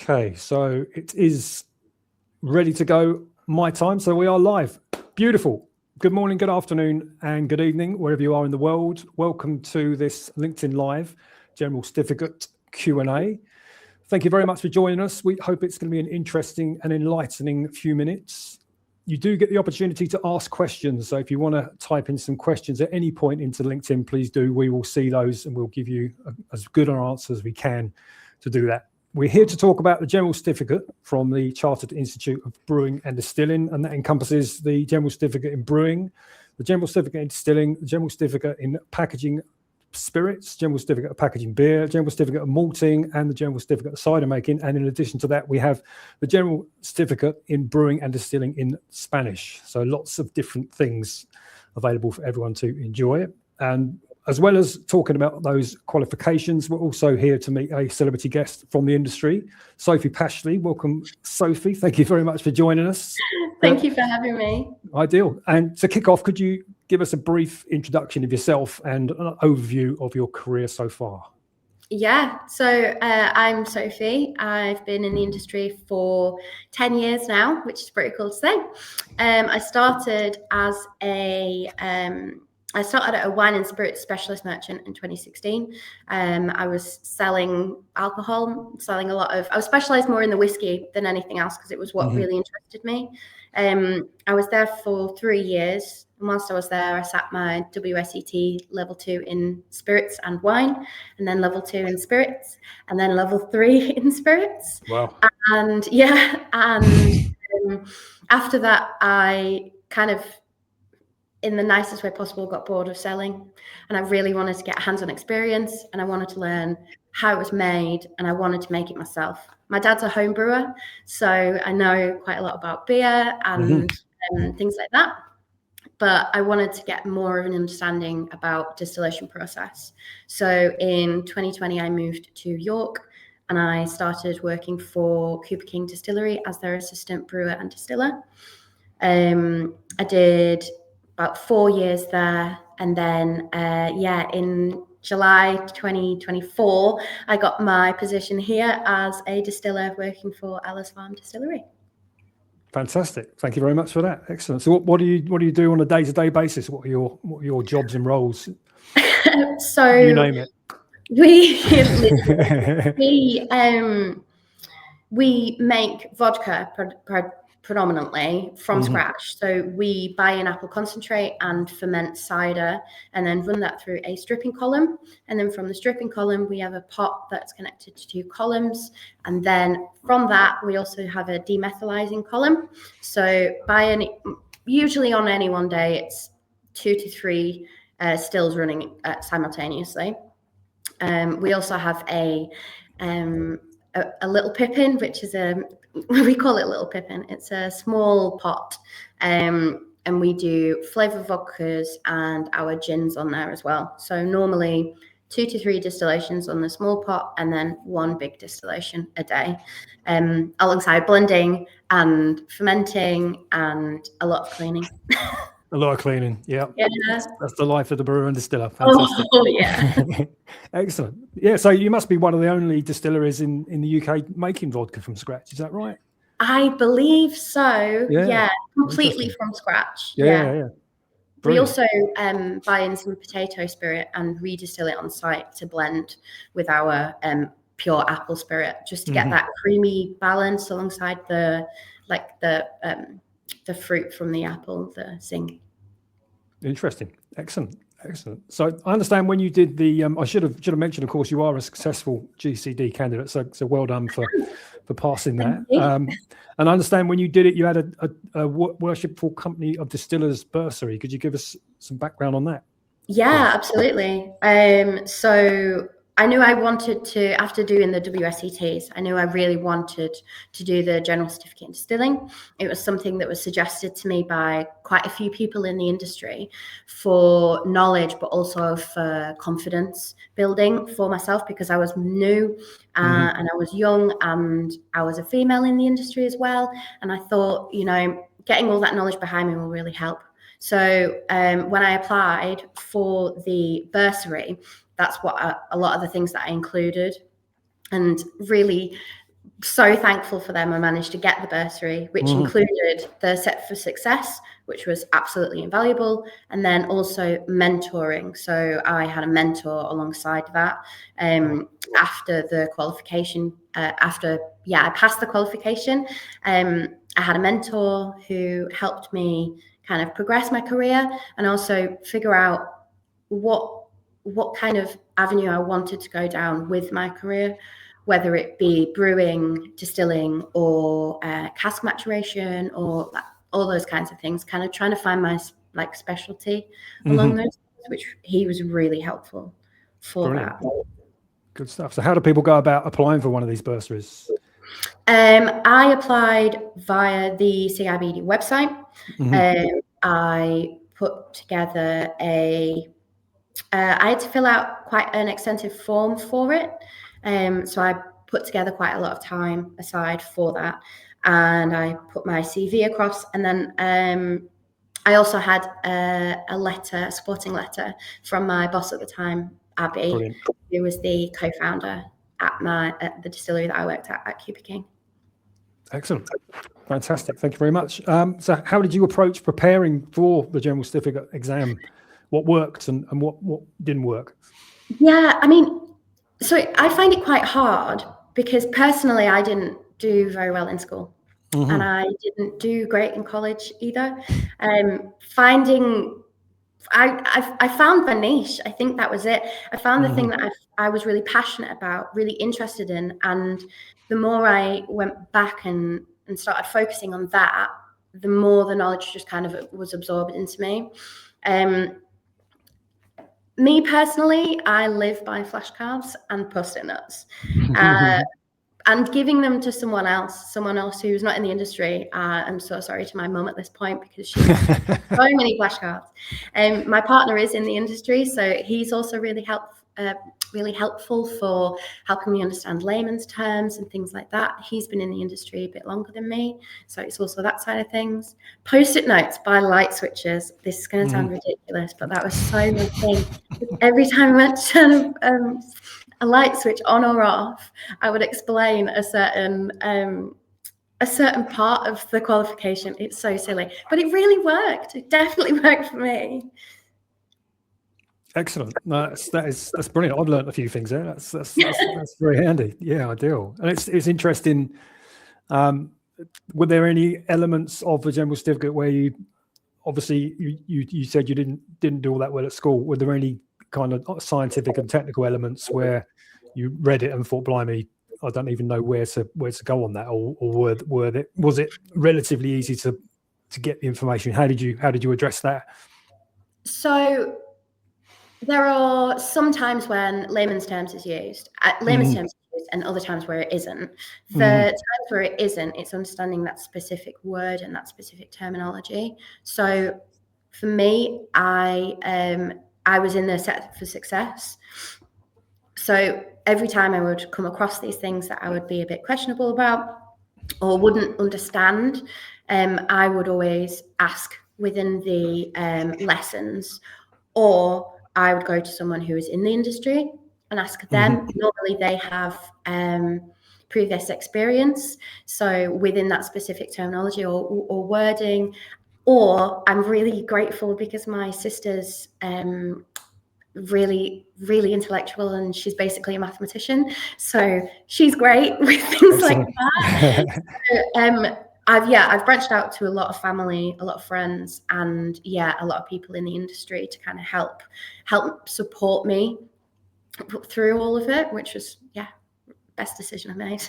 Okay, so it is ready to go, my time. So we are live. Beautiful. Good morning, good afternoon, and good evening, wherever you are in the world. Welcome to this LinkedIn Live General Certificate Q&A. Thank you very much for joining us. We hope it's going to be an interesting and enlightening few minutes. You do get the opportunity to ask questions. So if you want to type in some questions at any point into LinkedIn, please do. We will see those and we'll give you as good an answer as we can to do that. We're here to talk about the General Certificate from the Chartered Institute of Brewing and Distilling, and that encompasses the General Certificate in Brewing, the General Certificate in Distilling, the General Certificate in Packaging Spirits, General Certificate of Packaging Beer, General Certificate of Malting, and the General Certificate of Cider Making. And in addition to that, we have the General Certificate in Brewing and Distilling in Spanish. So lots of different things available for everyone to enjoy. And as well as talking about those qualifications, we're also here to meet a celebrity guest from the industry, Sophie Pashley. Welcome, Sophie. Thank you very much for joining us. Thank you for having me. Ideal. And to kick off, could you give us a brief introduction of yourself and an overview of your career so far? Yeah, so I'm Sophie. I've been in the industry for 10 years now, which is pretty cool to say. I started at a wine and spirits specialist merchant in 2016. I was selling alcohol, I was specialized more in the whiskey than anything else because it was what really interested me. I was there for 3 years. And whilst I was there, I sat my WSET level 2 in spirits and wine, and then level 2 in spirits, and then level 3 in spirits. Wow. And after that, I kind of, in the nicest way possible, got bored of selling, and I really wanted to get hands-on experience, and I wanted to learn how it was made, and I wanted to make it myself. My dad's a home brewer, so I know quite a lot about beer and things like that, but I wanted to get more of an understanding about distillation process. So in 2020, I moved to York, and I started working for Cooper King Distillery as their assistant brewer and distiller. I did about 4 years there, and then in July 2024 I got my position here as a distiller working for Alice Farm Distillery. Fantastic. Thank you very much for that. Excellent. So what do you do on a day-to-day basis? What are your jobs and roles? So you name it. We make vodka predominantly from scratch. So we buy an apple concentrate and ferment cider and then run that through a stripping column. And then from the stripping column, we have a pot that's connected to 2 columns. And then from that, we also have a demethylizing column. So usually on any one day, it's 2 to 3 stills running simultaneously. We also have a little pippin, which is we call it little pippin. It's a small pot, and we do flavor vodkas and our gins on there as well. So normally 2 to 3 distillations on the small pot, and then 1 big distillation a day, alongside blending and fermenting and a lot of cleaning. A lot of cleaning, yeah. That's the life of the brewer and distiller. Fantastic. Oh yeah. Excellent. Yeah, so you must be one of the only distilleries in the UK making vodka from scratch. Is that right? I believe so. Yeah, completely from scratch. Yeah. We also buy in some potato spirit and redistill it on site to blend with our pure apple spirit, just to get that creamy balance alongside the fruit from the apple, the zing. Interesting. Excellent. So I understand when you did the, I should have mentioned, of course, you are a successful GCD candidate. So well done for passing that. And I understand when you did it, you had a Worshipful Company of Distillers bursary. Could you give us some background on that? Yeah, absolutely. So I knew I wanted to, after doing the WSETs, I knew I really wanted to do the General Certificate in Distilling. It was something that was suggested to me by quite a few people in the industry for knowledge, but also for confidence building for myself, because I was new and I was young and I was a female in the industry as well. And I thought, getting all that knowledge behind me will really help. So when I applied for the bursary, that's what a lot of the things that I included. And really, so thankful for them. I managed to get the bursary, which included the Set for Success, which was absolutely invaluable, and then also mentoring. So I had a mentor alongside that after the qualification. I passed the qualification. I had a mentor who helped me kind of progress my career and also figure out what kind of avenue I wanted to go down with my career, whether it be brewing, distilling, or cask maturation, or all those kinds of things, kind of trying to find my specialty along those, which he was really helpful for. Brilliant. That. Good stuff. So how do people go about applying for one of these bursaries? I applied via the CIBD website. I put together I had to fill out quite an extensive form for it. So I put together quite a lot of time aside for that, and I put my CV across, and then I also had a supporting letter from my boss at the time, Abby, Brilliant. Who was the co-founder at the distillery that I worked at Cooper King. Excellent. Fantastic. Thank you very much. So how did you approach preparing for the General Certificate exam? What worked and what didn't work? Yeah, I mean, so I find it quite hard because personally I didn't do very well in school. And I didn't do great in college either. I found my niche. I think that was it. I found the thing that I was really passionate about, really interested in. And the more I went back and started focusing on that, the more the knowledge just kind of was absorbed into me. Me personally, I live by flashcards and Post-it notes. And giving them to someone else who's not in the industry. I'm so sorry to my mum at this point because she has so many flashcards. My partner is in the industry, so he's also really helpful for helping me understand layman's terms and things like that. He's been in the industry a bit longer than me, so it's also that side of things. Post-it notes by light switches. This is going to sound ridiculous, but that was so my thing. Every time I went to turn a light switch on or off, I would explain a certain part of the qualification. It's so silly, but it really worked. It definitely worked for me. Excellent. No, that's brilliant. I've learned a few things there. That's very handy. Yeah, ideal. And it's interesting. Were there any elements of the General Certificate where you obviously you said you didn't do all that well at school? Were there any kind of scientific and technical elements where you read it and thought, blimey, I don't even know where to go on that, or was it relatively easy to get the information? How did you address that? So there are some times when layman's terms is used, and other times where it isn't. The times where it isn't, it's understanding that specific word and that specific terminology. So for me, I was in the Set for Success. So every time I would come across these things that I would be a bit questionable about or wouldn't understand, I would always ask within the lessons, or I would go to someone who is in the industry and ask them. Normally they have previous experience, so within that specific terminology or wording. Or I'm really grateful because my sister's really, really intellectual, and she's basically a mathematician. So she's great with things like that. So, I've branched out to a lot of family, a lot of friends, and a lot of people in the industry to kind of help support me through all of it, which was best decision I made.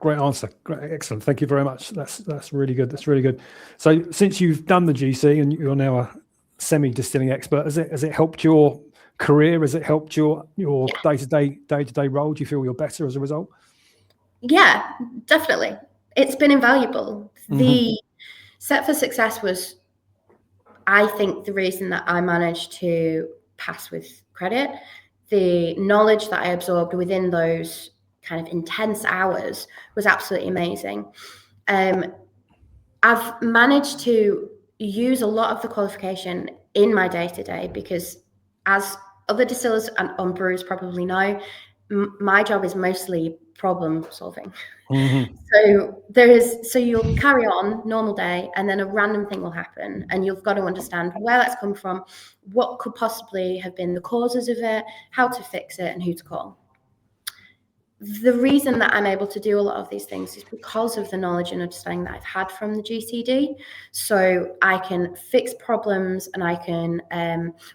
Great answer. Great, excellent. Thank you very much. That's really good. That's really good. So since you've done the GC and you're now a semi-distilling expert, has it helped your career? Has it helped your day-to-day role? Do you feel you're better as a result? Yeah, definitely. It's been invaluable. The Set for Success was, I think, the reason that I managed to pass with credit. The knowledge that I absorbed within those kind of intense hours was absolutely amazing. I've managed to use a lot of the qualification in my day-to-day because, as other distillers and brewers probably know, my job is mostly problem solving. Mm-hmm. So you'll carry on normal day, and then a random thing will happen, and you've got to understand where that's come from, what could possibly have been the causes of it, how to fix it, and who to call. The reason that I'm able to do a lot of these things is because of the knowledge and understanding that I've had from the GCD. So I can fix problems and I can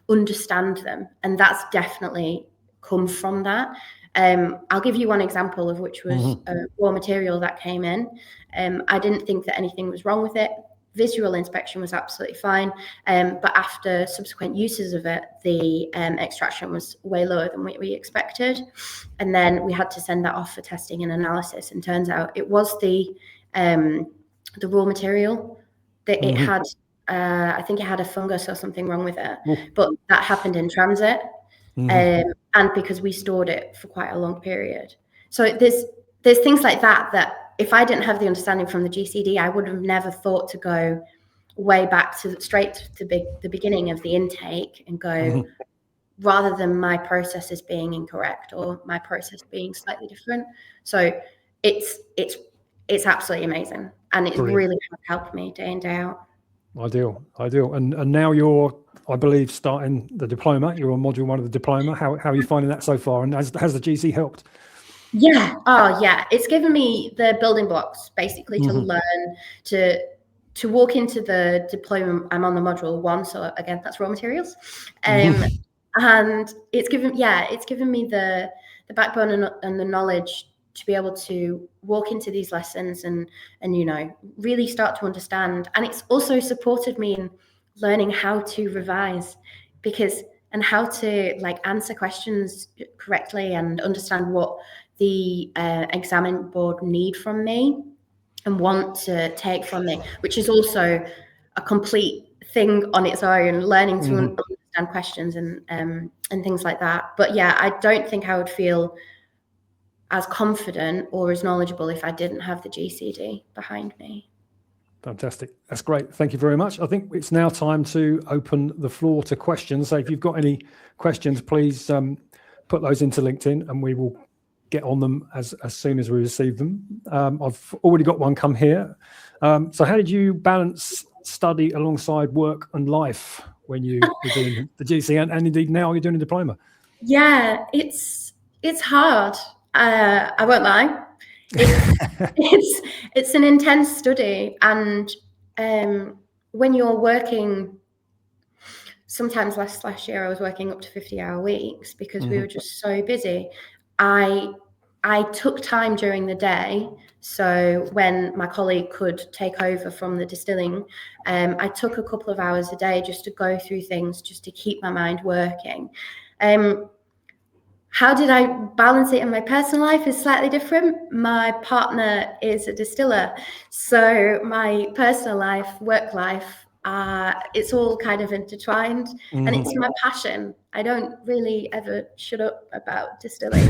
understand them. And that's definitely come from that. I'll give you one example of which was a raw material that came in. I didn't think that anything was wrong with it. Visual inspection was absolutely fine, but after subsequent uses of it, the extraction was way lower than what we expected, and then we had to send that off for testing and analysis. And turns out it was the raw material that it had. I think it had a fungus or something wrong with it, but that happened in transit, and because we stored it for quite a long period. So there's things like that if I didn't have the understanding from the GCD, I would have never thought to go way back straight to the beginning of the intake and go, rather than my processes being incorrect or my process being slightly different. So it's absolutely amazing, and it really has helped me day in, day out. Ideal. And now you're, I believe, starting the diploma. You're on module 1 of the diploma. How are you finding that so far? And has the GC helped? Yeah. Oh, yeah. It's given me the building blocks basically to learn to walk into the diploma. I'm on the module 1, so again, that's raw materials, and it's given me the backbone and the knowledge to be able to walk into these lessons and really start to understand. And it's also supported me in learning how to revise and how to answer questions correctly and understand what the examining board need from me and want to take from me, which is also a complete thing on its own, learning to understand questions and things like that. But yeah, I don't think I would feel as confident or as knowledgeable if I didn't have the GCD behind me. Fantastic. That's great. Thank you very much. I think it's now time to open the floor to questions. So if you've got any questions, please put those into LinkedIn and we will get on them as soon as we receive them. I've already got one come here. So how did you balance study alongside work and life when you were doing the GC and indeed now you're doing a diploma? Yeah, it's hard. I won't lie. It's an intense study, and when you're working, sometimes last year I was working up to 50-hour weeks because we were just so busy. I took time during the day, so when my colleague could take over from the distilling, I took a couple of hours a day just to go through things, just to keep my mind working. How did I balance it in my personal life is slightly different. My partner is a distiller, so my personal life, work life, it's all kind of intertwined, and it's my passion. I don't really ever shut up about distilling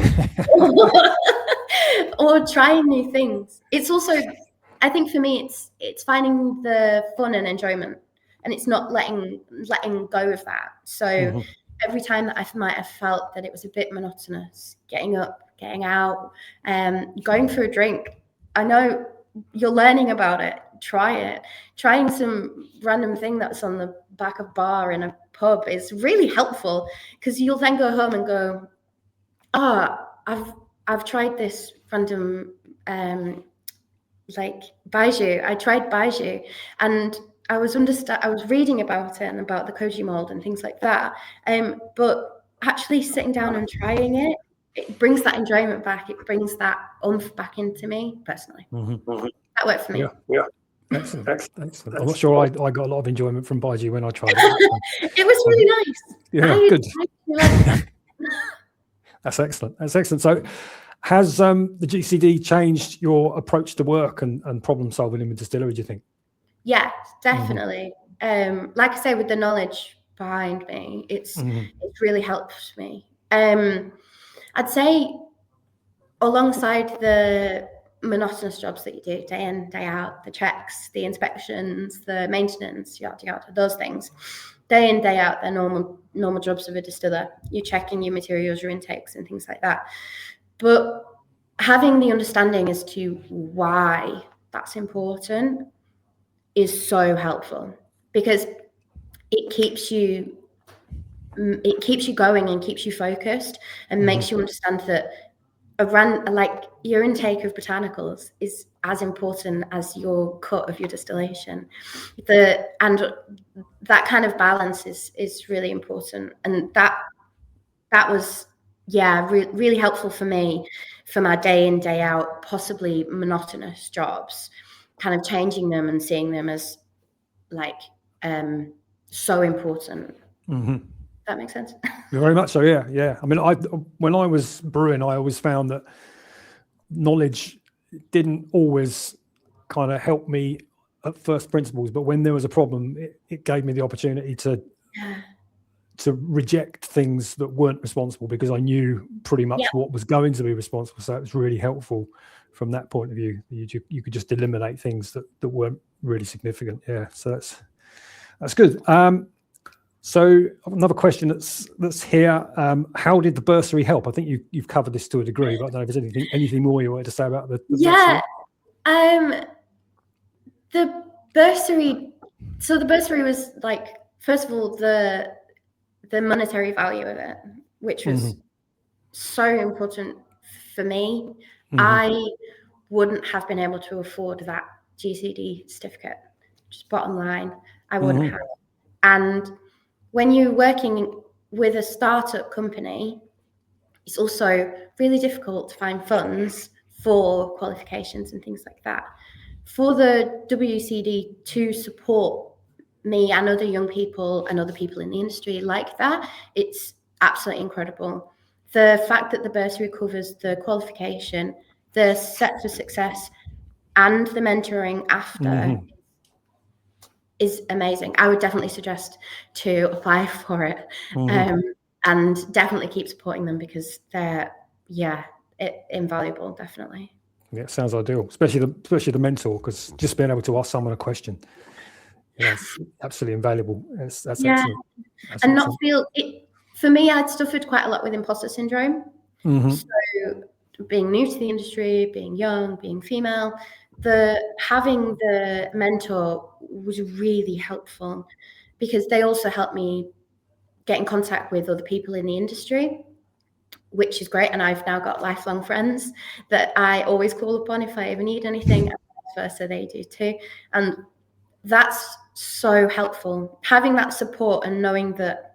or trying new things. It's also, I think for me, it's finding the fun and enjoyment, and it's not letting go of that. So every time that I might have felt that it was a bit monotonous, getting up, getting out, going for a drink, I know you're learning about it. Try it. Trying some random thing that's on the back of bar in a pub is really helpful, because you'll then go home and go, I've tried this random Baijiu. I tried Baijiu, and I was reading about it and about the koji mold and things like that. But actually sitting down and trying it brings that enjoyment back. It brings that oomph back into me personally. That worked for me. Yeah. Excellent. I'm not sure I got a lot of enjoyment from Baijiu when I tried it. It was really nice. Yeah, good. That's excellent. So has the GCD changed your approach to work and problem solving in the distillery, do you think? Yeah, definitely. Like I say, with the knowledge behind me, it's really helped me. I'd say alongside monotonous jobs that you do day in, day out, the checks, the inspections, the maintenance, yada, yada, those things. Day in, day out, they're normal jobs of a distiller. You're checking your materials, your intakes and things like that. But having the understanding as to why that's important is so helpful, because it keeps you going and keeps you focused and makes you understand that like your intake of botanicals is as important as your cut of your distillation. And that kind of balance is really important, and that was really helpful for me for my day in, day out, possibly monotonous jobs, kind of changing them and seeing them as like so important. That makes sense. Very much so. Yeah. I mean, when I was brewing, I always found that knowledge didn't always kind of help me at first principles, but when there was a problem, it gave me the opportunity to reject things that weren't responsible, because I knew pretty much what was going to be responsible. So it was really helpful from that point of view. You could just eliminate things that weren't really significant. Yeah, so that's good. So another question that's here: how did the bursary help? I think you've covered this to a degree, but I don't know if there's anything more you wanted to say about the bursary. The bursary. So the bursary was like, first of all, the monetary value of it, which was so important for me. I wouldn't have been able to afford that GCD certificate. Just bottom line, I wouldn't have. And when you're working with a startup company, it's also really difficult to find funds for qualifications and things like that. For the WCD to support me and other young people and other people in the industry like that, it's absolutely incredible. The fact that the bursary covers the qualification, the set for success, and the mentoring after is amazing. I would definitely suggest to apply for it, and definitely keep supporting them, because they're invaluable, definitely. Yeah, it sounds ideal, especially the mentor, because just being able to ask someone a question, it's absolutely invaluable. That's excellent. That's and excellent. Not feel it. For me, I'd suffered quite a lot with imposter syndrome. So being new to the industry, being young, being female, having the mentor was really helpful, because they also helped me get in contact with other people in the industry, which is great. And I've now got lifelong friends that I always call upon if I ever need anything, and vice versa, they do too. And that's so helpful, having that support and knowing that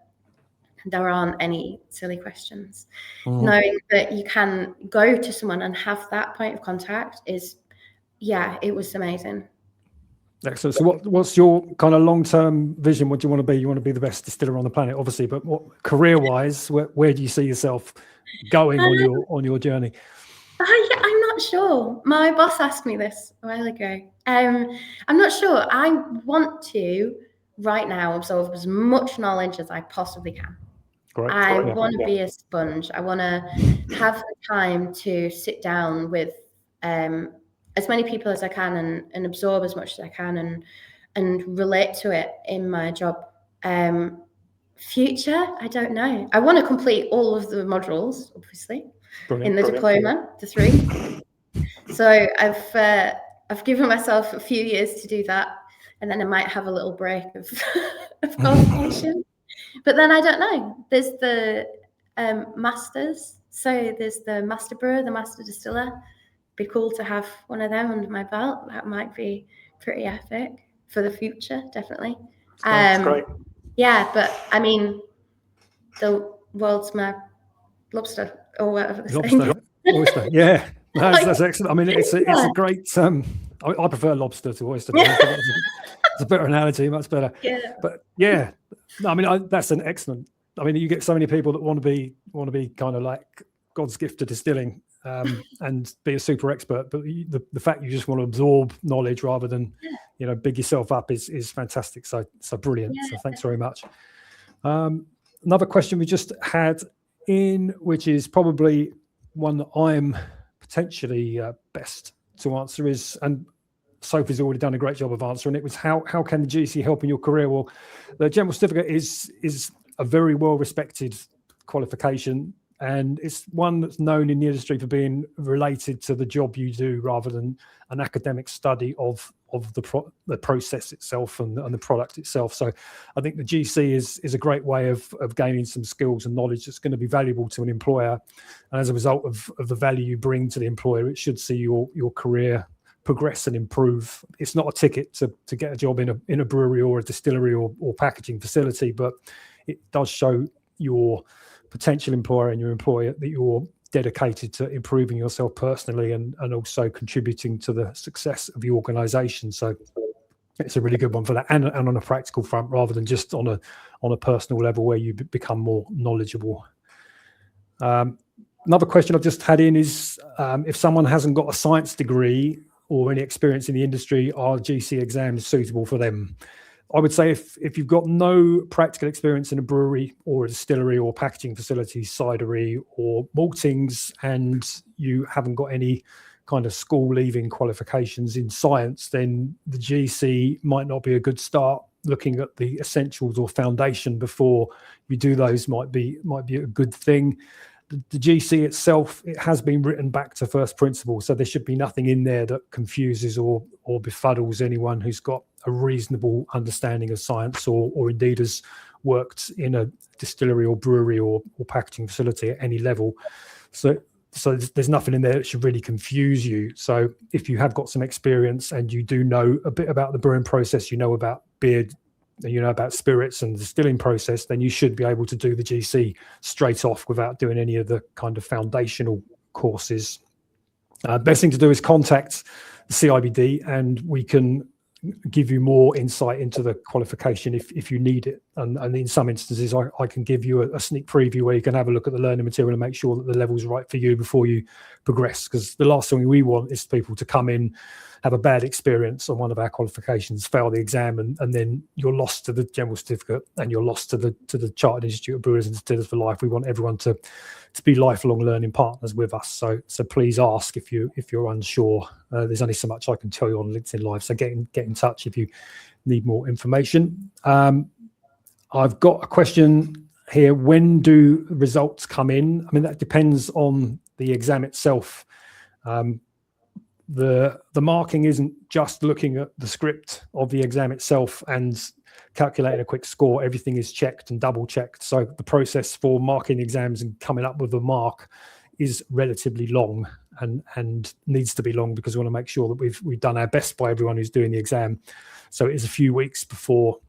there aren't any silly questions. Knowing that you can go to someone and have that point of contact it was amazing. Excellent. So what's your kind of long-term vision? What do you want to be? You want to be the best distiller on the planet, obviously, but what career-wise, where do you see yourself going on your journey? I'm not sure. My boss asked me this a while ago. I'm not sure. I want to right now absorb as much knowledge as I possibly can. Great. I want to be a sponge. I want to have the time to sit down with as many people as I can and absorb as much as I can and relate to it in my job. Future, I don't know. I want to complete all of the modules, obviously. In the diploma, the 3. So I've given myself a few years to do that, and then I might have a little break of qualification. But then I don't know. There's the masters. So there's the master brewer, the master distiller. Be cool to have one of them under my belt. That might be pretty epic for the future, definitely. That's great. Yeah, but I mean, the world's my lobster, or whatever the saying. Oyster. Yeah, that's excellent. I mean, it's a great. I prefer lobster to oyster. It's a better analogy, much better. Yeah. But yeah, I mean, that's an excellent. I mean, you get so many people that want to be kind of like God's gift to distilling and be a super expert, but the fact you just want to absorb knowledge rather than big yourself up is fantastic. So brilliant. So thanks very much. Another question we just had in, which is probably one that I'm potentially best to answer is, and Sophie's already done a great job of answering it, was how can the GC help in your career? Well, the General Certificate is a very well respected qualification, and it's one that's known in the industry for being related to the job you do rather than an academic study of the process itself and the product itself. So I think the GC is a great way of gaining some skills and knowledge that's going to be valuable to an employer, and as a result of the value you bring to the employer, it should see your career progress and improve. It's not a ticket to get a job in a brewery or a distillery or packaging facility, but it does show your potential employer and your employer that you're dedicated to improving yourself personally and also contributing to the success of the organization. So it's a really good one for that, and on a practical front rather than just on a personal level where you become more knowledgeable. Another question I've just had in is if someone hasn't got a science degree or any experience in the industry, are GC exams suitable for them? I would say if you've got no practical experience in a brewery or a distillery or packaging facility, cidery or maltings, and you haven't got any kind of school leaving qualifications in science, then the GC might not be a good start. Looking at the essentials or foundation before you do those might be a good thing. The GC itself, it has been written back to first principles, so there should be nothing in there that confuses or befuddles anyone who's got a reasonable understanding of science or indeed has worked in a distillery or brewery or packaging facility at any level. So there's nothing in there that should really confuse you. So if you have got some experience and you do know a bit about the brewing process, you know about beer, you know about spirits and the distilling process, then you should be able to do the GC straight off without doing any of the kind of foundational courses. Best thing to do is contact the CIBD and we can give you more insight into the qualification if you need it. And in some instances, I can give you a sneak preview where you can have a look at the learning material and make sure that the level's right for you before you progress. Because the last thing we want is people to come in, have a bad experience on one of our qualifications, fail the exam, and then you're lost to the General Certificate and you're lost to the Chartered Institute of Brewers and Distillers for Life. We want everyone to be lifelong learning partners with us. So please ask if you're unsure. There's only so much I can tell you on LinkedIn Live. So get in touch if you need more information. I've got a question here. When do results come in? I mean, that depends on the exam itself. The marking isn't just looking at the script of the exam itself and calculating a quick score. Everything is checked and double checked. So the process for marking exams and coming up with a mark is relatively long and needs to be long because we want to make sure that we've done our best by everyone who's doing the exam. So it is a few weeks before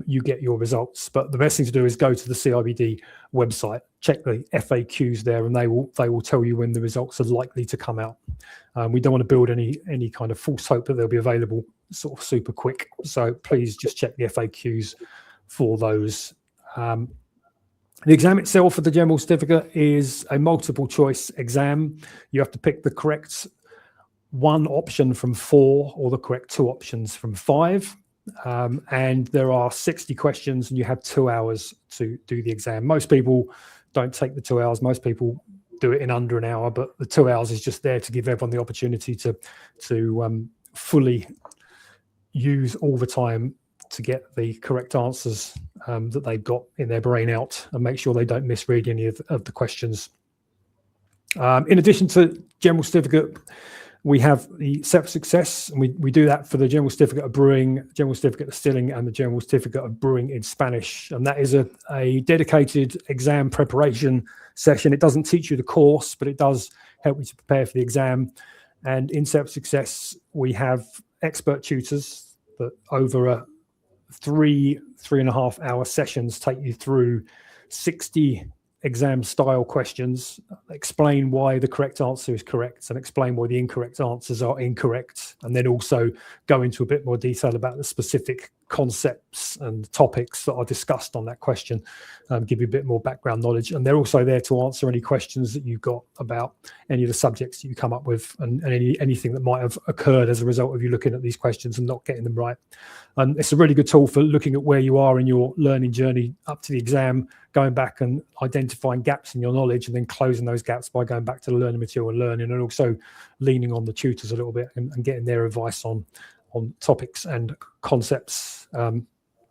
you get your results. But the best thing to do is go to the CIBD website, check the FAQs there, and they will tell you when the results are likely to come out. We don't want to build any kind of false hope that they'll be available sort of super quick. So please just check the FAQs for those. The exam itself for the General Certificate is a multiple choice exam. You have to pick the correct one option from 4 or the correct 2 options from 5. And there are 60 questions and you have 2 hours to do the exam. Most people don't take the 2 hours. Most people do it in under an hour, but the 2 hours is just there to give everyone the opportunity to fully use all the time to get the correct answers that they've got in their brain out and make sure they don't misread any of the questions. In addition to General Certificate, we have the Set for Success, and we do that for the General Certificate of Brewing, General Certificate of Distilling, and the General Certificate of Brewing in Spanish. And that is a dedicated exam preparation session. It doesn't teach you the course, but it does help you to prepare for the exam. And in Set for Success, we have expert tutors that over 3.5 hour sessions take you through 60 exam style questions, explain why the correct answer is correct and explain why the incorrect answers are incorrect, and then also go into a bit more detail about the specific concepts and topics that are discussed on that question, give you a bit more background knowledge. And they're also there to answer any questions that you've got about any of the subjects that you come up with, and anything that might have occurred as a result of you looking at these questions and not getting them right. And it's a really good tool for looking at where you are in your learning journey up to the exam, going back and identifying gaps in your knowledge, and then closing those gaps by going back to the learning material and learning, and also leaning on the tutors a little bit and getting their advice on topics and concepts.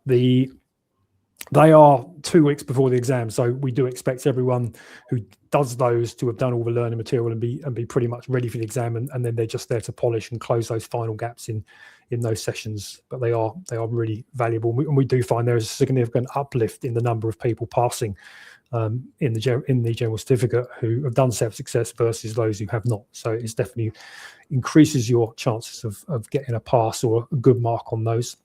They are 2 weeks before the exam, so we do expect everyone who does those to have done all the learning material and be pretty much ready for the exam, and then they're just there to polish and close those final gaps in those sessions. But they are really valuable, and we do find there is a significant uplift in the number of people passing in the general certificate who have done self-success versus those who have not. So it's definitely increases your chances of getting a pass or a good mark on those.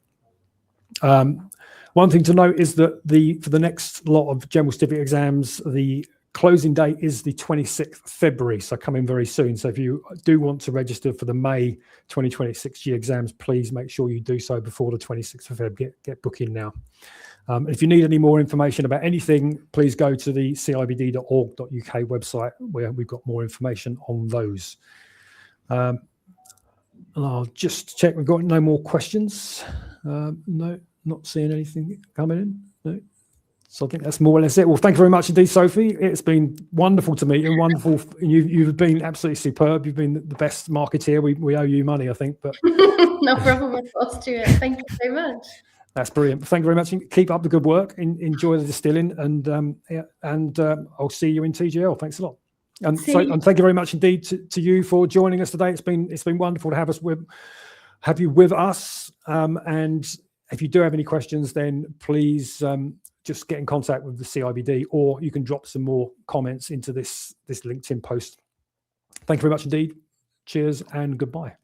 One thing to note is that for the next lot of general certificate exams, the closing date is the 26th of February, so coming very soon. So if you do want to register for the May 2026 G exams, please make sure you do so before the 26th of February. Get booking now. If you need any more information about anything, please go to the cibd.org.uk website, where we've got more information on those. I'll just check we've got no more questions. No, not seeing anything coming in. No. So I think that's more or less it. Well, thank you very much indeed, Sophie. It's been wonderful to meet you. Wonderful. You've been absolutely superb. You've been the best marketeer. We owe you money, I think. But no problem at all, Stuart. Thank you very much. That's brilliant. Thank you very much. Keep up the good work. Enjoy the distilling, and I'll see you in TGL. Thanks a lot. And thank you very much indeed to you for joining us today. It's been wonderful to have you with us. And if you do have any questions, then please just get in contact with the CIBD, or you can drop some more comments into this LinkedIn post. Thank you very much indeed. Cheers and goodbye.